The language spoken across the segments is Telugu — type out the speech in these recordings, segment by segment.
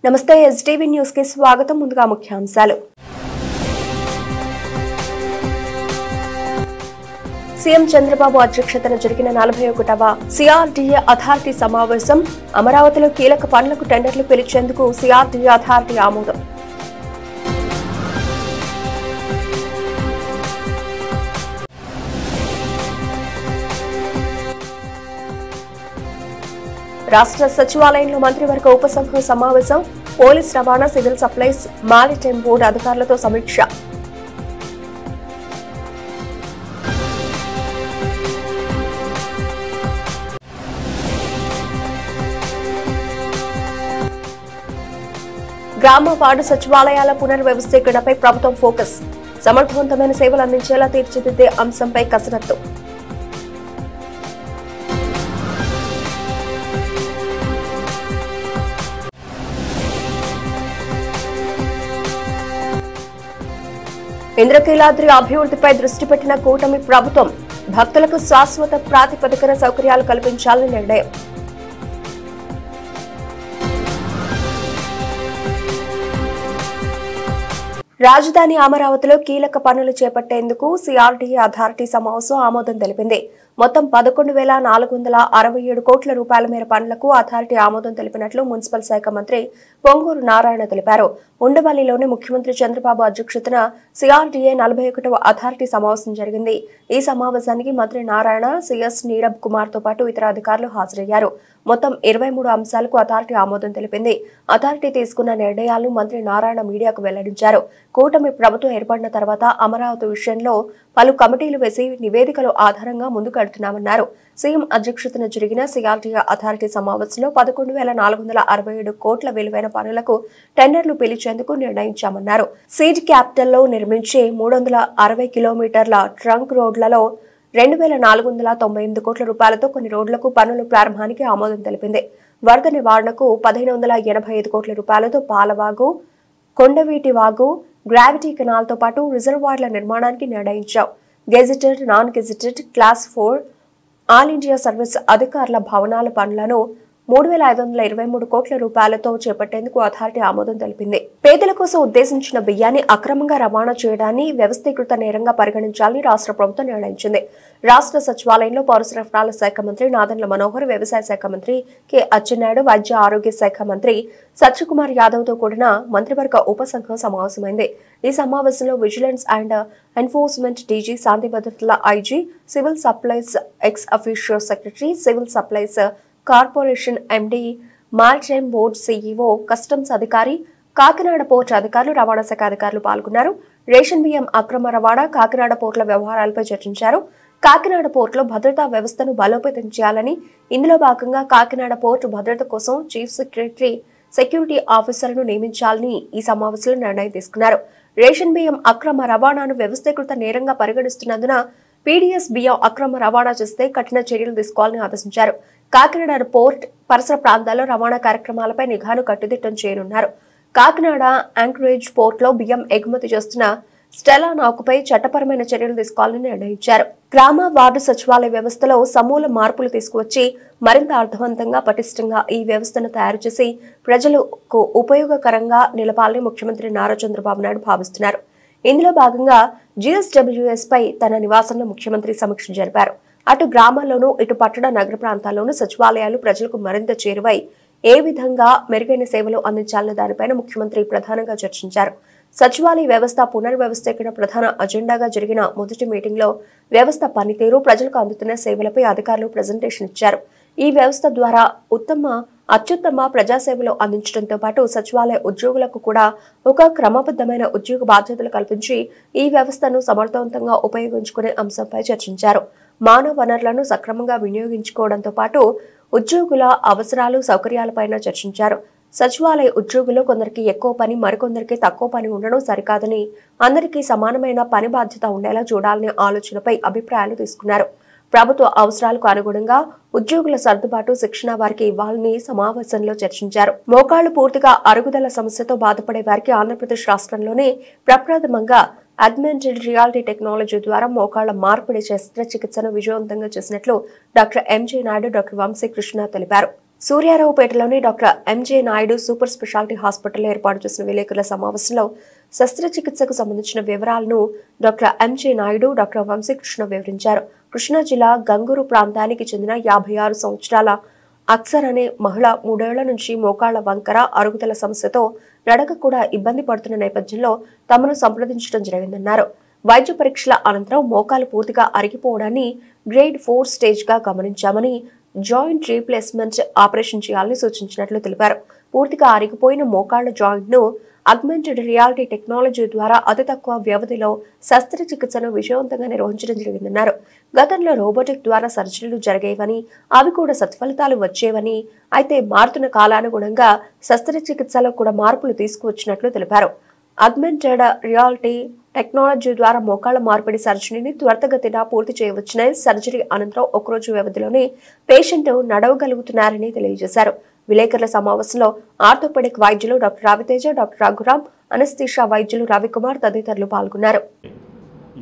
నమస్తే ఎస్టీవీ న్యూస్ కి స్వాగతం. ముందుగా ముఖ్యాంశాలు. సీఎం చంద్రబాబు అధ్యక్షతన జరిగిన 41వ సిఆర్డీఏ అథారిటీ సమావేశం. అమరావతిలో కీలక పనులకు టెండర్లు పిలిచేందుకు సిఆర్డీఏ అథారిటీ ఆమోదం. రాష్ట్ర సచివాలయంలో మంత్రివర్గ ఉపసంఘం సమావేశం. పోలీస్ రవాణా, సివిల్ సప్లైస్, మారిటైమ్ బోర్డు అధికారులతో సమీక్ష. గ్రామ వార్డు సచివాలయాల పునర్వ్యవస్థీకరణపై ప్రభుత్వం ఫోకస్. సమర్థవంతమైన సేవలు అందించేలా తీర్చిదిద్దే అంశంపై కసరత్తు. ఇంద్రకీలాద్రి అభివృద్ధిపై దృష్టి పెట్టిన కూటమి ప్రభుత్వం. భక్తులకు శాశ్వత ప్రాతిపదికన సౌకర్యాలు కల్పించాలని నిర్ణయం. రాజధాని అమరావతిలో కీలక పనులు చేపట్టేందుకు సిఆర్డీఏ అథారిటీ సమావేశం ఆమోదం తెలిపింది. మొత్తం 11,467 కోట్ల రూపాయల మేర పనులకు అథారిటీ ఆమోదం తెలిపినట్లు మున్సిపల్ శాఖ మంత్రి పొంగూరు నారాయణ తెలిపారు. ఉండవల్లిలోని ముఖ్యమంత్రి చంద్రబాబు అధ్యక్షతన సిఆర్డీఏ 41వ అథారిటీ సమావేశం జరిగింది. ఈ సమావేశానికి మంత్రి నారాయణ, సిఎస్ నీరబ్ కుమార్ తో పాటు ఇతర అధికారులు హాజరయ్యారు. మొత్తం 23 అంశాలకు అథారిటీ ఆమోదం తెలిపింది. అథారిటీ తీసుకున్న నిర్ణయాలను మంత్రి నారాయణ మీడియాకు వెల్లడించారు. కూటమి ప్రభుత్వం ఏర్పడిన తర్వాత అమరావతి విషయంలో పలు కమిటీలు వేసి నివేదికల ఆధారంగా ముందుకెడుతున్నామన్నారు. సీఎం అధ్యక్షతన జరిగిన సిఆర్డీఏ అథారిటీ సమావేశంలో 11,467 కోట్ల విలువైన పనులకు టెండర్లు పిలిచేందుకు నిర్ణయించామన్నారు. సీడ్ క్యాపిటల్లో నిర్మించే 360 కిలోమీటర్ల ట్రంక్ రోడ్లలో 2,498 కోట్ల రూపాయలతో కొన్ని రోడ్లకు పనుల ప్రారంభానికి ఆమోదం తెలిపింది. వరద నివారణకు 1,585 కోట్ల రూపాయలతో పాలవాగు, కొండవీటి వాగు, గ్రావిటీ కెనాల్ తో పాటు రిజర్వాయర్ల నిర్మాణానికి నిర్ణయించాం. Gazetted, non gazetted, class 4 all India service అధికారుల భవనాల పనులను 3,523 కోట్ల రూపాయలతో చేపట్టేందుకు అథారిటీ ఆమోదం తెలిపింది. పేదల కోసం ఉద్దేశించిన బియ్యాన్ని అక్రమంగా రవాణా చేయడాన్ని వ్యవస్థీకృత నేరంగా పరిగణించాలని రాష్ట్ర ప్రభుత్వం నిర్ణయించింది. రాష్ట్ర సచివాలయంలో పౌర సరఫరాల శాఖ మంత్రి నాదెండ్ల మనోహర్, వ్యవసాయ శాఖ మంత్రి కె అచ్చెన్నాయుడు, వైద్య ఆరోగ్య శాఖ మంత్రి సత్యకుమార్ యాదవ్ తో కూడిన మంత్రివర్గ ఉపసంఘం సమావేశమైంది. ఈ సమావేశంలో విజిలెన్స్ అండ్ ఎన్ఫోర్స్మెంట్ డీజీ, శాంతి భద్రతల IG, civil supplies X official secretary, civil supplies corporation MD, maritime board CEO, customs అధికారి, కాకినాడ పోర్టు అధికారులు, రవాణా శాఖ అధికారులు పాల్గొన్నారు. రేషన్ బియ్యం అక్రమ రవాణా, కాకినాడ పోర్టుల వ్యవహారాలపై చర్చించారు. కాకినాడ పోర్టులో భద్రతా వ్యవస్థను బలోపేతం చేయాలని, ఇందులో భాగంగా కాకినాడ పోర్టు భద్రత కోసం చీఫ్ సెక్రటరీ, సెక్యూరిటీ ఆఫీసర్ను నియమించాలని ఈ సమావేశంలో నిర్ణయం తీసుకున్నారు. రేషన్ బియ్యం అక్రమ రవాణాను వ్యవస్థీకృత నేరంగా పరిగణిస్తున్నందున పీడీఎస్ బియ్యం అక్రమ రవాణా చేస్తే కఠిన చర్యలు తీసుకోవాలని ఆదేశించారు. కాకినాడ పోర్ట్ పరిసర ప్రాంతాల్లో రవాణా కార్యక్రమాలపై నిఘాను కట్టుదిట్టం చేయనున్నారు. కాకినాడ యాంకరేజ్ పోర్టులో బియ్యం ఎగుమతి చేస్తున్న స్టెలా నాకుపై చట్టపరమైన చర్యలు తీసుకోవాలని నిర్ణయించారు. గ్రామ వార్డు సచివాలయ వ్యవస్థలో సమూల మార్పులు తీసుకువచ్చి మరింత అర్థవంతంగా, పటిష్టంగా ఈ వ్యవస్థను తయారు చేసి ప్రజలకు ఉపయోగకరంగా నిలపాలని ముఖ్యమంత్రి నారా చంద్రబాబు నాయుడు భావిస్తున్నారు. ఇందులో భాగంగా జీఎస్డబ్ల్యూఎస్ పై తన నివాసంలో ముఖ్యమంత్రి సమీక్ష జరిపారు. అటు గ్రామాల్లోనూ, ఇటు పట్టణ నగర ప్రాంతాల్లోనూ సచివాలయాలు ప్రజలకు మరింత చేరువై ఏ విధంగా మెరుగైన సేవలు అందించాలన్న దానిపైన ముఖ్యమంత్రి ప్రధానంగా చర్చించారు. సచివాలయ వ్యవస్థ పునర్వ్యవస్థీకరణ ప్రధాన అజెండాగా జరిగిన మొదటి మీటింగ్ లో వ్యవస్థ పనితీరు, ప్రజలకు అందుతున్న సేవలపై అధికారులు ప్రెజెంటేషన్ ఇచ్చారు. ఈ వ్యవస్థ ద్వారా అత్యుత్తమ ప్రజాసేవలు అందించడంతో పాటు సచివాలయ ఉద్యోగులకు కూడా ఒక క్రమబద్ధమైన ఉద్యోగ బాధ్యతలు కల్పించి ఈ వ్యవస్థను సమర్థవంతంగా ఉపయోగించుకునే అంశంపై చర్చించారు. మానవ వనరులను సక్రమంగా వినియోగించుకోవడంతో పాటు ఉద్యోగుల అవసరాలు, సౌకర్యాలపైన చర్చించారు. సచివాలయ ఉద్యోగులు కొందరికి ఎక్కువ పని, మరికొందరికి తక్కువ పని ఉండడం సరికాదని, అందరికీ సమానమైన పని బాధ్యత ఉండేలా చూడాలనే ఆలోచనపై అభిప్రాయాలు తీసుకున్నారు. ప్రభుత్వ అవసరాలకు అనుగుణంగా ఉద్యోగుల సర్దుబాటు, శిక్షణ వారికి ఇవ్వాలని సమావేశంలో చర్చించారు. మోకాళ్లు పూర్తిగా అరుగుదల సమస్యతో బాధపడే వారికి ఆంధ్రప్రదేశ్ రాష్ట్రంలోనే ప్రప్రథమంగా అగ్మెంటెడ్ రియాలిటీ టెక్నాలజీ ద్వారా మోకాళ్ల మార్పిడి శస్త్రచికిత్సను విజయవంతంగా చేసినట్లు doctor MJ Naidu, doctor Vamsi Krishna తెలిపారు. సూర్యారావుపేటలోని doctor MJ Naidu super speciality హాస్పిటల్లో ఏర్పాటు చేసిన విలేకరుల సమావేశంలో శస్త్రచికిత్సకు సంబంధించిన వివరాలను doctor MJ Naidu, doctor Vamsikrishna వివరించారు. కృష్ణా జిల్లా గంగూరు ప్రాంతానికి చెందిన 56 సంవత్సరాల అక్సర్ అనే మహిళ 3 ఏళ్ల నుంచి మోకాళ్ల వంకర, అరుగుదల సమస్యతో నడక కూడా ఇబ్బంది పడుతున్న నేపథ్యంలో తమను సంప్రదించడం జరిగిందన్నారు. వైద్య పరీక్షల అనంతరం మోకాలు పూర్తిగా అరిగిపోవడాన్ని గ్రేడ్ 4 స్టేజ్ గా గమనించామని, జాయింట్ రీప్లేస్మెంట్ ఆపరేషన్ చేయాలని సూచించినట్లు తెలిపారు. పూర్తిగా అరిగిపోయిన మోకాళ్ల జాయింట్ ను అగ్మెంటెడ్ రియాలిటీ టెక్నాలజీ ద్వారా అతి తక్కువ వ్యవధిలో శస్త్రచికిత్సను విజయవంతంగా నిర్వహించడం జరిగిందన్నారు. గతంలో రోబోటిక్ ద్వారా సర్జరీలు జరిగేవని, అవి కూడా సత్ఫలితాలు వచ్చేవని, అయితే మారుతున్న కాలానుగుణంగా శస్త్రచికిత్సలో కూడా మార్పులు తీసుకువచ్చినట్లు తెలిపారు. అగ్మెంటెడ్ రియాలిటీ టెక్నాలజీ ద్వారా మోకాళ్ల మార్పిడి సర్జరీని త్వరితగతిన పూర్తి చేయవచ్చునని, సర్జరీ అనంతరం ఒకరోజు వ్యవధిలోనే పేషెంట్ నడవగలుగుతున్నారని తెలియజేశారు. విలేకరుల సమావేశంలో ఆర్థోపెడిక్ వైద్యులు doctor Raviteja, doctor Raghuram, anaesthesia వైద్యులు రవికుమార్ తదితరులు పాల్గొన్నారు.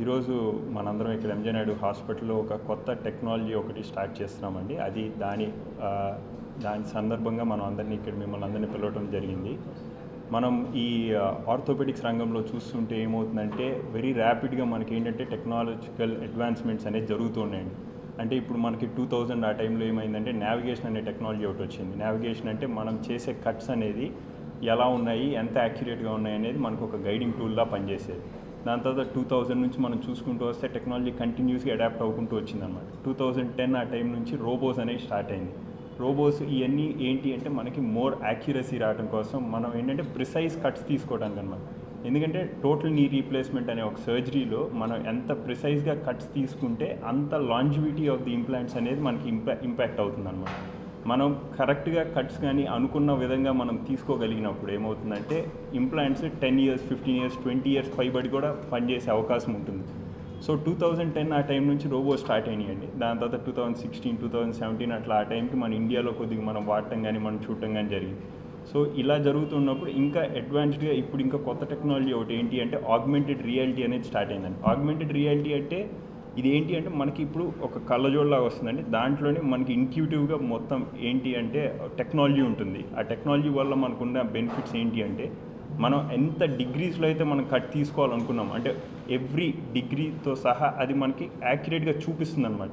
ఈరోజు మనందరం ఇక్కడ ఎంజే నాయుడు హాస్పిటల్లో ఒక కొత్త టెక్నాలజీ ఒకటి స్టార్ట్ చేస్తున్నామండి. అది దాని సందర్భంగా మనం అందరినీ ఇక్కడ మిమ్మల్ని అందరినీ పిలవడం జరిగింది. మనం ఈ ఆర్థోపెడిక్స్ రంగంలో చూస్తుంటే ఏమవుతుందంటే వెరీ ర్యాపిడ్గా మనకి ఏంటంటే టెక్నాలజికల్ అడ్వాన్స్మెంట్స్ అనేది జరుగుతున్నాయండి. అంటే ఇప్పుడు మనకి 2000 ఆ టైంలో ఏమైందంటే నావిగేషన్ అనే టెక్నాలజీ ఒకటి వచ్చింది. నావిగేషన్ అంటే మనం చేసే కట్స్ అనేది ఎలా ఉన్నాయి, ఎంత యాక్యురేట్గా ఉన్నాయి అనేది మనకు ఒక గైడింగ్ టూల్లా పనిచేసేది. దాని తర్వాత 2000 నుంచి మనం చూసుకుంటూ వస్తే టెక్నాలజీ కంటిన్యూస్గా అడాప్ట్ అవ్వుకుంటూ వచ్చిందన్నమాట. 2010 ఆ టైం నుంచి రోబోస్ అనేవి స్టార్ట్ అయింది. రోబోస్ ఇవన్నీ ఏంటి అంటే మనకి మోర్ యాక్యురసీ రావడం కోసం మనం ఏంటంటే ప్రిసైజ్ కట్స్ తీసుకోవడానికి అనమాట. ఎందుకంటే టోటల్ నీ రీప్లేస్మెంట్ అనే ఒక సర్జరీలో మనం ఎంత ప్రిసైజ్గా కట్స్ తీసుకుంటే అంత లాంజివిటీ ఆఫ్ ది ఇంప్లాంట్స్ అనేది మనకి ఇంపాక్ట్ అవుతుంది అనమాట. మనం కరెక్ట్గా కట్స్ కానీ అనుకున్న విధంగా మనం తీసుకోగలిగినప్పుడు ఏమవుతుందంటే ఇంప్లాంట్స్ 10 years, 15 years, 20 years పైబడి కూడా పనిచేసే అవకాశం ఉంటుంది. సో 2010 ఆ టైం నుంచి రోబో స్టార్ట్ అయినాయండి. దాని తర్వాత 2016, 2017 అట్లా ఆ టైంకి మన ఇండియాలో కొద్దిగా మనం వాడటం కానీ మనం చూడటం కానీ జరిగింది. సో ఇలా జరుగుతున్నప్పుడు ఇంకా అడ్వాన్స్డ్గా ఇప్పుడు ఇంకా కొత్త టెక్నాలజీ ఒకటి ఏంటి అంటే ఆగ్మెంటెడ్ రియాలిటీ అనేది స్టార్ట్ అయిందండి. ఆగ్మెంటెడ్ రియాలిటీ అంటే ఇది ఏంటి అంటే మనకి ఇప్పుడు ఒక కళ్ళజోడులాగా వస్తుందండి. దాంట్లోనే మనకి ఇంట్యూటివ్గా మొత్తం ఏంటి అంటే టెక్నాలజీ ఉంటుంది. ఆ టెక్నాలజీ వల్ల మనకున్న బెనిఫిట్స్ ఏంటి అంటే మనం ఎంత డిగ్రీస్లో అయితే మనం కట్ తీసుకోవాలనుకున్నాం అంటే ఎవ్రీ డిగ్రీతో సహా అది మనకి యాక్యురేట్గా చూపిస్తుంది అనమాట.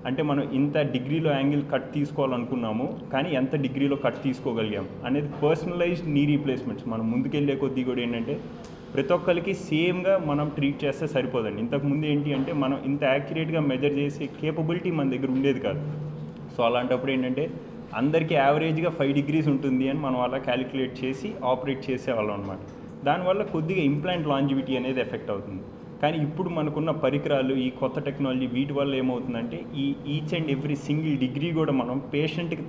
అంటే మనం ఇంత డిగ్రీలో యాంగిల్ కట్ తీసుకోవాలనుకున్నాము కానీ ఎంత డిగ్రీలో కట్ తీసుకోగలిగాం అనేది పర్సనలైజ్డ్ నీ రీప్లేస్మెంట్స్. మనం ముందుకెళ్ళే కొద్దీ కూడా ఏంటంటే ప్రతి ఒక్కరికి సేమ్గా మనం ట్రీట్ చేస్తే సరిపోదండి. ఇంతకుముందు ఏంటి అంటే మనం ఇంత యాక్యురేట్గా మెజర్ చేసే కేపబిలిటీ మన దగ్గర ఉండేది కాదు. సో అలాంటప్పుడు ఏంటంటే అందరికీ యావరేజ్గా 5 degrees ఉంటుంది అని మనం అలా క్యాలిక్యులేట్ చేసి ఆపరేట్ చేసేవాళ్ళం అనమాట. దానివల్ల కొద్దిగా ఇంప్లాంట్ లాంజివిటీ అనేది ఎఫెక్ట్ అవుతుంది. కానీ ఇప్పుడు మనకున్న పరికరాలు ఈ కొత్త టెక్నాలజీ వీటి వల్ల ఏమవుతుందంటే ఈ each and every single degree కూడా మనం పేషెంట్కి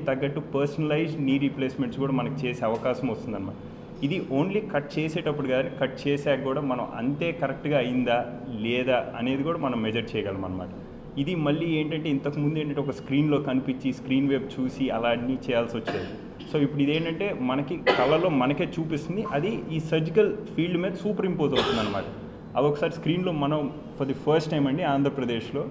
తగ్గట్టు పర్సనలైజ్డ్ నీ రీప్లేస్మెంట్స్ కూడా మనకు చేసే అవకాశం వస్తుందన్నమాట. ఇది ఓన్లీ కట్ చేసేటప్పుడు కానీ కట్ చేశాక కూడా మనం అంతే కరెక్ట్గా అయిందా లేదా అనేది కూడా మనం మెజర్ చేయగలం అనమాట. ఇది మళ్ళీ ఏంటంటే ఇంతకుముందు ఏంటంటే ఒక స్క్రీన్లో కనిపించి స్క్రీన్ వైపు చూసి అలా అన్నీ చేయాల్సి వచ్చేది. సో ఇప్పుడు ఇదేంటంటే మనకి కళ్ళలో మనకే చూపిస్తుంది, అది ఈ సర్జికల్ ఫీల్డ్ మీద సూపర్ ఇంపోజ్ అవుతుంది అనమాట. అది ఒకసారి స్క్రీన్లో మనం ఫర్ ది ఫస్ట్ టైం అండి ఆంధ్రప్రదేశ్లో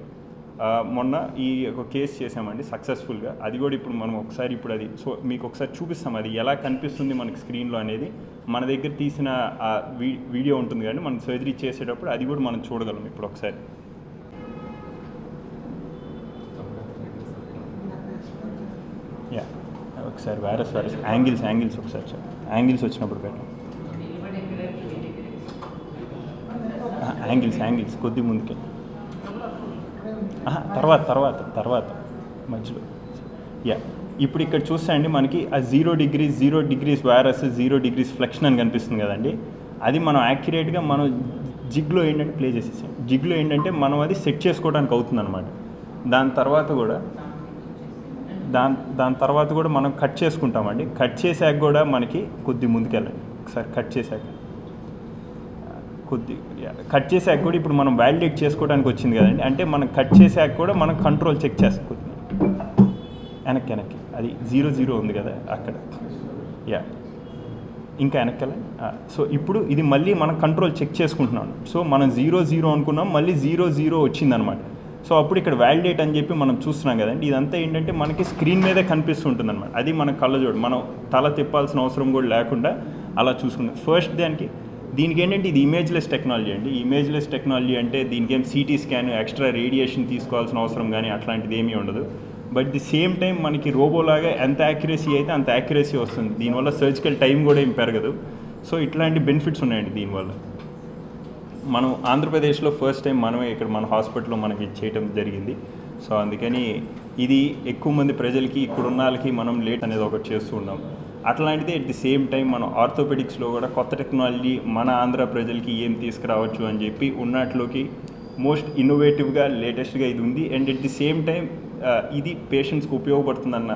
మొన్న ఈ ఒక కేసు చేసామండి సక్సెస్ఫుల్గా. అది కూడా ఇప్పుడు మనం ఒకసారి ఇప్పుడు అది సో మీకు ఒకసారి చూపిస్తాం అది ఎలా కనిపిస్తుంది మనకి స్క్రీన్లో అనేది. మన దగ్గర తీసిన ఆ వీడియో ఉంటుంది కానీ మనం సర్జరీ చేసేటప్పుడు అది కూడా మనం చూడగలం ఇప్పుడు ఒకసారి. యా ఒకసారి వైరస్ యాంగిల్స్ ఒకసారి యాంగిల్స్ వచ్చినప్పుడు పెట్టండి. యాంగిల్స్ కొద్ది ముందుకే తర్వాత మధ్యలో. యా ఇప్పుడు ఇక్కడ చూస్తే అండి మనకి ఆ 0 degrees వైరస్ 0 degrees ఫ్లెక్షన్ అని కనిపిస్తుంది కదండి. అది మనం యాక్యురేట్గా మనం జిగ్లో ఏంటంటే ప్లే చేసేసాం. జిగ్లో ఏంటంటే మనం అది సెట్ చేసుకోవడానికి అవుతుంది అనమాట. దాని తర్వాత కూడా మనం కట్ చేసుకుంటామండి. కట్ చేశాక కూడా మనకి కొద్ది ముందుకెళ్ళండి ఒకసారి. కట్ చేశాక కూడా ఇప్పుడు మనం వ్యాలిడేట్ చేసుకోవడానికి వచ్చింది కదండి. అంటే మనం కట్ చేశాక కూడా మనం కంట్రోల్ చెక్ చేస్తాం కొద్దిగా వెనక్కి అది 0 ఉంది కదా అక్కడ. యా ఇంకా వెనక్కెళ్ళండి. సో ఇప్పుడు ఇది మళ్ళీ మనం కంట్రోల్ చెక్ చేసుకుంటున్నాం. సో మనం 0 అనుకున్నాం, మళ్ళీ 0 వచ్చిందనమాట. సో అప్పుడు ఇక్కడ వ్యాలిడేట్ అని చెప్పి మనం చూస్తున్నాం కదండి. ఇదంతా ఏంటంటే మనకి స్క్రీన్ మీదే కనిపిస్తుంటుంది అనమాట. అది మన కళ్ళజోడు, మనం తల తిప్పాల్సిన అవసరం కూడా లేకుండా అలా చూసుకుంటాం. ఫస్ట్ దీనికి ఏంటంటే ఇది ఇమేజ్లెస్ టెక్నాలజీ అండి. ఇమేజ్లెస్ టెక్నాలజీ అంటే దీనికి ఏం సిటీ స్కాన్, ఎక్స్ట్రా రేడియేషన్ తీసుకోవాల్సిన అవసరం కానీ అట్లాంటిది ఏమీ ఉండదు. బట్ ది సేమ్ టైం మనకి రోబోలాగా ఎంత యాక్యురసీ అయితే అంత యాక్యురసీ వస్తుంది. దీనివల్ల సర్జికల్ టైం కూడా ఏం పెరగదు. సో ఇట్లాంటి బెనిఫిట్స్ ఉన్నాయండి దీనివల్ల. మనం ఆంధ్రప్రదేశ్లో ఫస్ట్ టైం మనమే ఇక్కడ మన హాస్పిటల్లో మనకి చేయటం జరిగింది. సో అందుకని ఇది ఎక్కువ మంది ప్రజలకి, ఇక్కడున్న వాళ్ళకి మనం లేట్ అనేది ఒకటి చేస్తూ ఉన్నాం. అట్లాంటిది అట్ ది సేమ్ టైం మనం ఆర్థోపెడిక్స్లో కూడా కొత్త టెక్నాలజీ మన ఆంధ్ర ప్రజలకి ఏం తీసుకురావచ్చు అని చెప్పి ఉన్నట్లోకి మోస్ట్ ఇన్నోవేటివ్గా లేటెస్ట్గా ఇది ఉంది. And at the same time ఇది పేషెంట్స్కి ఉపయోగపడుతుందన్న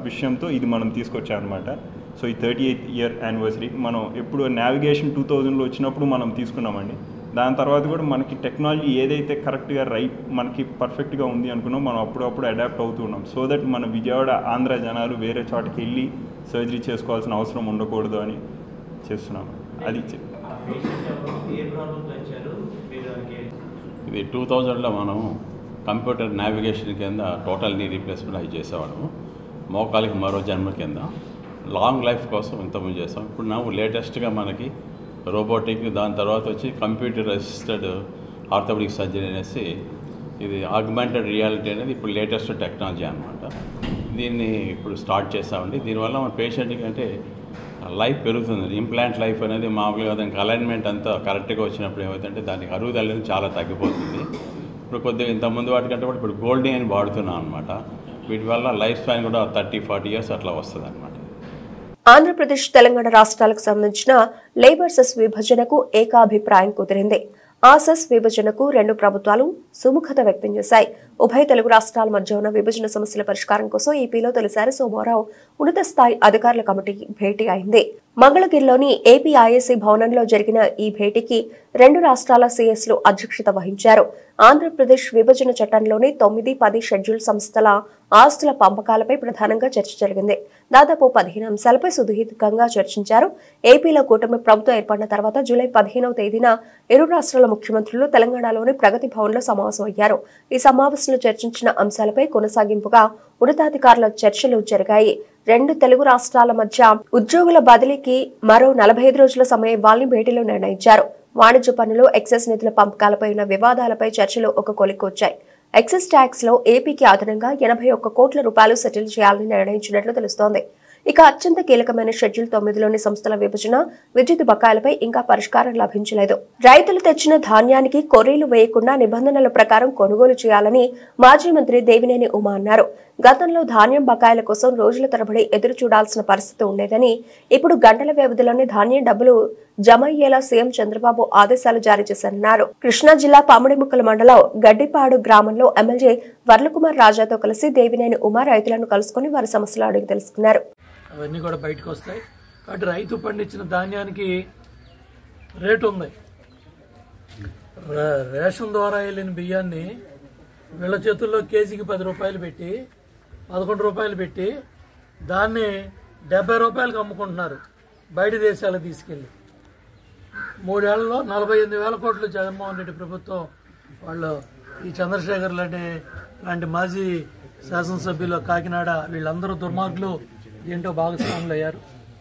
విషయంతో ఇది మనం తీసుకొచ్చామన్నమాట. సో ఈ 38th year యానివర్సరీ మనం ఎప్పుడు నావిగేషన్ 2000లో వచ్చినప్పుడు మనం తీసుకున్నామండి. దాని తర్వాత కూడా మనకి టెక్నాలజీ ఏదైతే కరెక్ట్గా మనకి పర్ఫెక్ట్గా ఉంది అనుకున్నాం మనం అప్పుడప్పుడు అడాప్ట్ అవుతూ ఉన్నాం. సో దట్ మన విజయవాడ ఆంధ్ర జనాలు వేరే చోటకి వెళ్ళి సర్జరీ చేసుకోవాల్సిన అవసరం ఉండకూడదు అని చేస్తున్నాం. అది ఇది 2000లో మనం కంప్యూటర్ నావిగేషన్ కింద టోటల్ నీ రీప్లేస్మెంట్ అవి చేసేవాళ్ళము. మోకాలికి మరో జన్మ కింద లాంగ్ లైఫ్ కోసం ఇంతకుముందు చేస్తాం. ఇప్పుడు ನಾವು లేటెస్ట్గా మనకి రోబోటిక్, దాని తర్వాత వచ్చి కంప్యూటర్ అసిస్టెడ్ ఆర్థోపెడిక్ సర్జరీ అనేసి ఇది ఆగ్మెంటెడ్ రియాలిటీ అనేది ఇప్పుడు లేటెస్ట్ టెక్నాలజీ అనమాట. దీన్ని ఇప్పుడు స్టార్ట్ చేస్తామండి. దీనివల్ల మన పేషెంట్కి అంటే లైఫ్ పెరుగుతుంది. ఇంప్లాంట్ లైఫ్ అనేది మామూలుగా దానికి అలైన్మెంట్ అంతా కరెక్ట్గా వచ్చినప్పుడు ఏమవుతుందంటే దానికి అరుగుదల అనేది చాలా తగ్గిపోతుంది. ఇప్పుడు కొద్దిగా ఇంతకుముందు వాటికంటే కూడా ఇప్పుడు గోల్డీ అని వాడుతున్నాం అనమాట. వీటి వల్ల లైఫ్ స్పాన్ కూడా 30-40 years అట్లా వస్తుంది అనమాట. ఆంధ్రప్రదేశ్, తెలంగాణ రాష్ట్రాలకు సంబంధించిన లేబర్ సెస్ విభజనకు ఏకాభిప్రాయం కుదిరింది. ఆ సెస్ విభజనకు రెండు ప్రభుత్వాలు సుముఖత వ్యక్తం చేశాయి. ఉభయ తెలుగు రాష్ట్రాల మధ్య ఉన్న విభజన సమస్యల పరిష్కారం కోసం ఏపీలో తొలిసారి సోమవారం ఉన్నత స్థాయి అధికారుల కమిటీ భేటీ అయింది. మంగళగిరిలోని ఏపీఐఏసీ భవనంలో జరిగిన ఈ భేటీకి రెండు రాష్ట్రాల సీఎస్లు అధ్యక్షత వహించారు. ఆంధ్రప్రదేశ్ విభజన చట్టంలోని 9-10 షెడ్యూల్ సంస్థల ఆస్తుల పంపకాలపై ప్రధానంగా చర్చ జరిగింది. దాదాపు 15 అంశాలపై సుదీర్ఘంగా చర్చించారు. ఏపీలో కూటమి ప్రభుత్వం ఏర్పడిన తర్వాత జూలై 15వ తేదీన ఇరు రాష్ట్రాల ముఖ్యమంత్రులు తెలంగాణలోని ప్రగతి భవన్లో సమావేశమయ్యారు. ఈ సమావేశంలో చర్చించిన అంశాలపై కొనసాగింపుగా ఉన్నతాధికారుల చర్చలు జరిగాయి. రెండు తెలుగు రాష్ట్రాల మధ్య ఉద్యోగుల బదిలీకి మరో 45 రోజుల సమయం ఇవ్వాలని భేటీలో నిర్ణయించారు. వాణిజ్య పన్నులు, ఎక్సైజ్ నిధుల పంపకాలపై ఉన్న వివాదాలపై చర్చలు ఒక కొలిక్కొచ్చాయి. ఎక్సైజ్ ట్యాక్స్ లో ఏపీకి అదనంగా 81 కోట్ల రూపాయలు సెటిల్ చేయాలని నిర్ణయించినట్లు తెలుస్తోంది. ఇక అత్యంత కీలకమైన షెడ్యూల్ 9లోని సంస్థల విభజన, విద్యుత్ బకాయిలపై ఇంకా పరిష్కారం లభించలేదు. రైతులు తెచ్చిన ధాన్యానికి కొర్రీలు వేయకుండా నిబంధనల ప్రకారం కొనుగోలు చేయాలని మాజీ మంత్రి దేవినేని ఉమా అన్నారు. గతంలో ధాన్యం బకాయిల కోసం రోజుల తరబడి ఎదురు చూడాల్సిన పరిస్థితి ఉండేదని, ఇప్పుడు గంటల వ్యవధిలోనే ధాన్యం డబ్బులు జమ అయ్యేలా సీఎం చంద్రబాబు ఆదేశాలు జారీ చేశారన్నారు. కృష్ణా జిల్లా పామిడిముక్కల మండలం గడ్డిపాడు గ్రామంలో ఎమ్మెల్యే వర్లకుమార్ రాజాతో కలిసి దేవినేని ఉమా రైతులను కలుసుకుని వారి సమస్యలు అడిగి తెలుసుకున్నారు. అవన్నీ కూడా బయటకు వస్తాయి. కాబట్టి రైతు పండించిన ధాన్యానికి రేటు ఉంది. రేషన్ ద్వారా వెళ్ళిన బియ్యాన్ని వీళ్ళ చేతుల్లో కేజీకి 10 రూపాయలు పెట్టి, 11 రూపాయలు పెట్టి దాన్ని 70 రూపాయలకు అమ్ముకుంటున్నారు బయట దేశాలకు తీసుకెళ్ళి. 3 ఏళ్లలో 48,000 కోట్లు జగన్మోహన్ రెడ్డి ప్రభుత్వం వాళ్ళు, ఈ చంద్రశేఖర్ లాంటి మాజీ శాసనసభ్యులు, కాకినాడ, వీళ్ళందరూ దుర్మార్గులు దీంట్లో భాగస్వాములు అయ్యారు.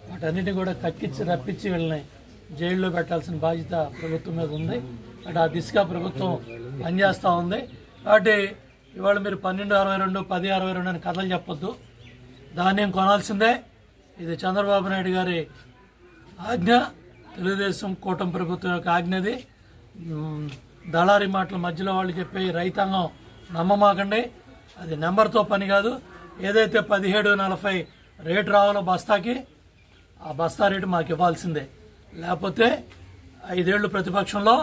వాటన్నిటిని కూడా కక్కించి రప్పించి వీళ్ళని జైల్లో పెట్టాల్సిన బాధ్యత ప్రభుత్వం మీద ఉంది. అటు ఆ దిశగా ప్రభుత్వం పనిచేస్తూ ఉంది. కాబట్టి ఇవాళ మీరు 12.62, 10.62 అని కథలు చెప్పొద్దు. ధాన్యం కొనాల్సిందే. ఇది చంద్రబాబు నాయుడు గారి ఆజ్ఞ, తెలుగుదేశం కూటమి ప్రభుత్వం యొక్క ఆజ్ఞది. దళారీ మాటల మధ్యలో వాళ్ళు చెప్పే రైతాంగం నమ్మమాకండి. అది నెంబర్తో పని కాదు. ఏదైతే 17.40 రేటు రావాలో బస్తాకి, ఆ బస్తా రేటు మాకు ఇవ్వాల్సిందే. లేకపోతే 5 ఏళ్లు ప్రతిపక్షంలో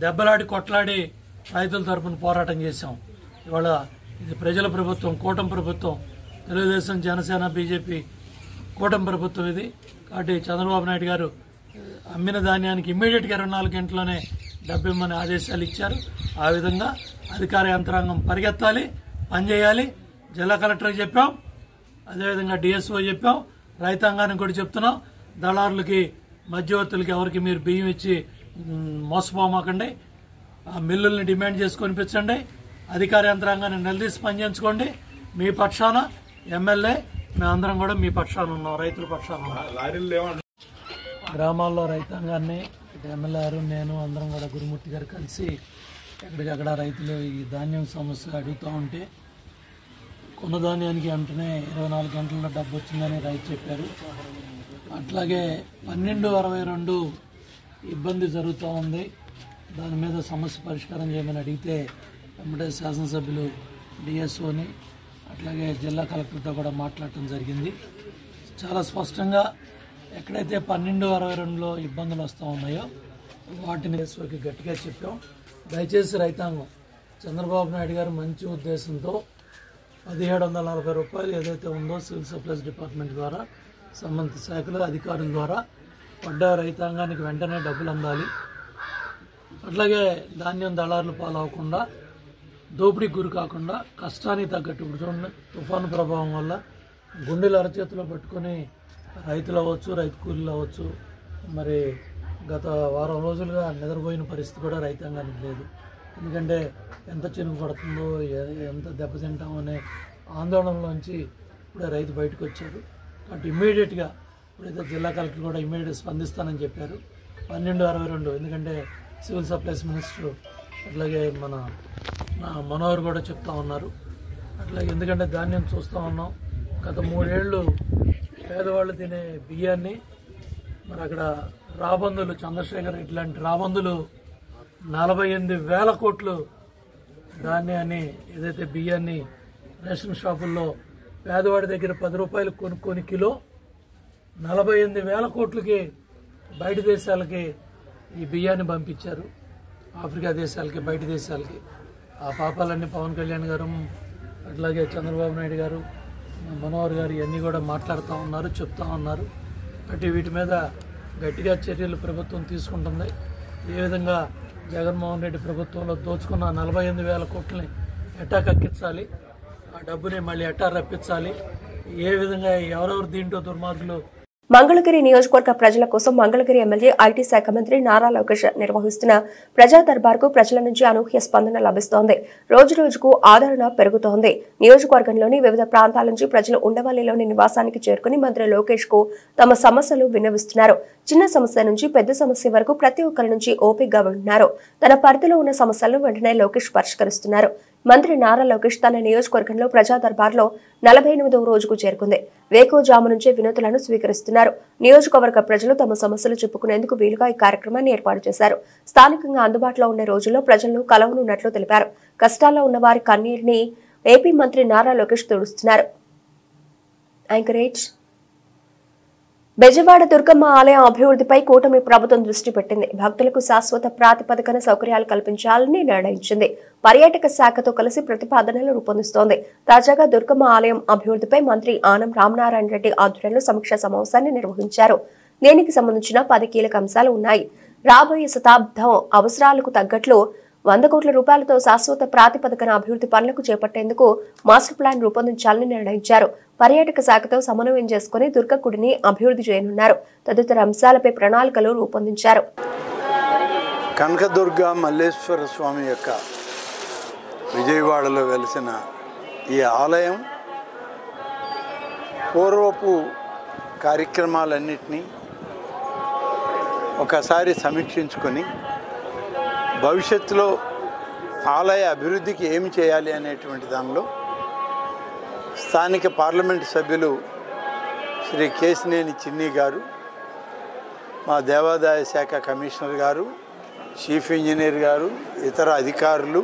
దెబ్బలాడి కొట్లాడి రైతుల తరపున పోరాటం చేశాం. ఇవాళ ఇది ప్రజల ప్రభుత్వం, కూటమి ప్రభుత్వం, తెలుగుదేశం, జనసేన, బీజేపీ కూటమి ప్రభుత్వం ఇది. కాబట్టి చంద్రబాబు నాయుడు గారు అమ్మిన ధాన్యానికి ఇమ్మీడియట్గా 24 గంటల్లోనే డబ్బు ఇమ్మని ఆదేశాలు ఇచ్చారు. ఆ విధంగా అధికార యంత్రాంగం పరిగెత్తాలి, పనిచేయాలి. జిల్లా కలెక్టర్కి చెప్పాం, అదేవిధంగా డిఎస్ఓ చెప్పాం, రైతాంగానికి కూడా చెప్తున్నాం. దళారులకి, మధ్యవర్తులకి ఎవరికి మీరు బియ్యం ఇచ్చి మోసపోమాకండి. ఆ మిల్లుల్ని డిమాండ్ చేసి కొనిపించండి. అధికార యంత్రాంగాన్ని నిలదీసి పనిచేయించుకోండి. మీ పక్షాన ఎమ్మెల్యే మేమందరం కూడా మీ పక్షాన ఉన్నాం, రైతుల పక్షాన ఉన్నాం. గ్రామాల్లో రైతాంగాన్ని ఎమ్మెల్యే గారు నేను అందరం కూడా గురుమూర్తి గారు కలిసి ఎక్కడికక్కడ రైతులు ఈ ధాన్యం సమస్య అడుగుతూ ఉంటే కొన్న ధాన్యానికి వెంటనే 24 గంటల్లో డబ్బు వచ్చిందని రైతు చెప్పారు. అట్లాగే 1262 ఇబ్బంది జరుగుతూ ఉంది. దాని మీద సమస్య పరిష్కారం చేయమని అడిగితే వెంబడే శాసనసభ్యులు డిఎస్ఓని అట్లాగే జిల్లా కలెక్టర్తో కూడా మాట్లాడటం జరిగింది. చాలా స్పష్టంగా ఎక్కడైతే 1262లో ఇబ్బందులు వస్తూ ఉన్నాయో వాటిని డిఎస్ఓకి గట్టిగా చెప్పాం. దయచేసి రైతాంగం చంద్రబాబు నాయుడు గారు మంచి ఉద్దేశంతో 1740 రూపాయలు ఏదైతే ఉందో సివిల్ సప్లైస్ డిపార్ట్మెంట్ ద్వారా సంబంధిత శాఖల అధికారుల ద్వారా పడ్డ రైతాంగానికి వెంటనే డబ్బులు అందాలి. అట్లాగే ధాన్యం దళారులు పాలవకుండా దోపిడీకి గురి కాకుండా కష్టానికి తగ్గట్టు ఇప్పుడు చూడండి తుఫాను ప్రభావం వల్ల గుండెలు అరచేతిలో పట్టుకొని రైతులు అవ్వచ్చు, రైతు కూలీలు అవ్వచ్చు, మరి గత వారం రోజులుగా నిద్రపోయిన పరిస్థితి కూడా రైతాంగానికి లేదు. ఎందుకంటే ఎంత చినుకు పడుతుందో ఎంత దెబ్బతింటామనే ఆందోళనలోంచి ఇప్పుడే రైతు బయటకు వచ్చారు. కాబట్టి ఇమ్మీడియట్గా ఇప్పుడైతే జిల్లా కలెక్టర్ కూడా ఇమ్మీడియట్గా స్పందిస్తానని చెప్పారు. 1262 ఎందుకంటే సివిల్ సప్లైస్ మినిస్టర్ అట్లాగే మన మనోహర్ కూడా చెప్తా ఉన్నారు. అట్లాగే ఎందుకంటే ధాన్యం చూస్తూ ఉన్నాం, గత 3 ఏళ్ళు పేదవాళ్ళు తినే బియ్యాన్ని మరి అక్కడ రాబందులు చంద్రశేఖర్ ఇట్లాంటి రాబందులు 48,000 కోట్లు ధాన్యాన్ని ఏదైతే బియ్యాన్ని రేషన్ షాపుల్లో పేదవాడి దగ్గర 10 రూపాయలు కొనుక్కొని కిలో 48,000 కోట్లకి బయట దేశాలకి ఈ బియ్యాన్ని పంపించారు. ఆఫ్రికా దేశాలకి, బయట దేశాలకి. ఆ పాపాలన్నీ పవన్ కళ్యాణ్ గారు అట్లాగే చంద్రబాబు నాయుడు గారు, మనోహర్ గారు ఇవన్నీ కూడా మాట్లాడుతూ ఉన్నారు, చెప్తా ఉన్నారు. కాబట్టి వీటి మీద గట్టిగా చర్యలు ప్రభుత్వం తీసుకుంటుంది. ఏ విధంగా జగన్మోహన్ రెడ్డి ప్రభుత్వంలో దోచుకున్న 48,000 కోట్లని ఎట్టా కక్కించాలి, ఆ డబ్బుని మళ్ళీ ఎట్టా రప్పించాలి, ఏ విధంగా ఎవరెవరు దీంట్లో దుర్మార్గులు. మంగళగిరి నియోజకవర్గ ప్రజల కోసం మంగళగిరి ఎమ్మెల్యే ఐటీ శాఖ మంత్రి నారా లోకేష్ నిర్వహిస్తున్న ప్రజా దర్బార్కు ప్రజల నుంచి అనూహ్య స్పందన లభిస్తోంది. రోజు రోజుకు ఆదరణ పెరుగుతోంది. నియోజకవర్గంలోని వివిధ ప్రాంతాల నుంచి ప్రజలు ఉండవల్లిలోని నివాసానికి చేరుకుని మంత్రి లోకేష్ కు తమ సమస్యలు విన్నవిస్తున్నారు. చిన్న సమస్య నుంచి పెద్ద సమస్య వరకు ప్రతి ఒక్కరి నుంచి ఓపికగా వింటున్నారు. తన పరిధిలో ఉన్న సమస్యలను వెంటనే లోకేష్ పరిష్కరిస్తున్నారు. మంత్రి నారా లోకేష్ తన నియోజకవర్గంలో ప్రజా దర్బార్లో 48వ రోజుకు చేరుకుంది. వేకోజాము నుంచే వినతులను స్వీకరిస్తున్నారు. నియోజకవర్గ ప్రజలు తమ సమస్యలు చెప్పుకునేందుకు వీలుగా ఈ కార్యక్రమాన్ని ఏర్పాటు చేశారు. స్థానికంగా అందుబాటులో ఉండే రోజుల్లో ప్రజలను కలవనున్నట్లు తెలిపారు. కష్టాల్లో ఉన్న వారి కన్నీరుని ఏపీ మంత్రి నారా లోకేష్ తుడుస్తున్నారు. బెజవాడ దుర్గమ్మ ఆలయం అభివృద్ధిపై కూటమి ప్రభుత్వం దృష్టి పెట్టింది. భక్తులకు శాశ్వత ప్రాతిపదికన సౌకర్యాలు కల్పించాలని నిర్ణయించింది. పర్యాటక శాఖతో కలిసి ప్రతిపాదనలు రూపొందిస్తోంది. తాజాగా దుర్గమ్మ ఆలయం అభివృద్ధిపై మంత్రి ఆనం రామనారాయణ రెడ్డి ఆధ్వర్యంలో సమీక్షా సమావేశాన్ని నిర్వహించారు. దీనికి సంబంధించిన 10 కీలక అంశాలు ఉన్నాయి. రాబోయే శతాబ్దం అవసరాలకు తగ్గట్లు 100 కోట్ల రూపాయలతో శాశ్వత ప్రాతిపదికన అభివృద్ధి పనులకు చేపట్టేందుకు మాస్టర్ ప్లాన్ రూపొందించాలని నిర్ణయించారు. పర్యాటక శాఖతో సమన్వయం చేసుకుని దుర్గ గుడిని అభివృద్ధి చేయనున్నారు. తదితర అంశాలపై ప్రణాళికలు రూపొందించారు. కనకదుర్గ మల్లేశ్వర స్వామి యొక్క విజయవాడలో వెలిసిన ఈ ఆలయం పూర్వపు కార్యక్రమాలన్నింటినీ ఒకసారి సమీక్షించుకొని భవిష్యత్తులో ఆలయ అభివృద్ధికి ఏమి చేయాలి అనేటువంటి దానిలో స్థానిక పార్లమెంటు సభ్యులు శ్రీ కేశినేని చిన్ని గారు, మా దేవాదాయ శాఖ కమిషనర్ గారు, చీఫ్ ఇంజనీర్ గారు, ఇతర అధికారులు,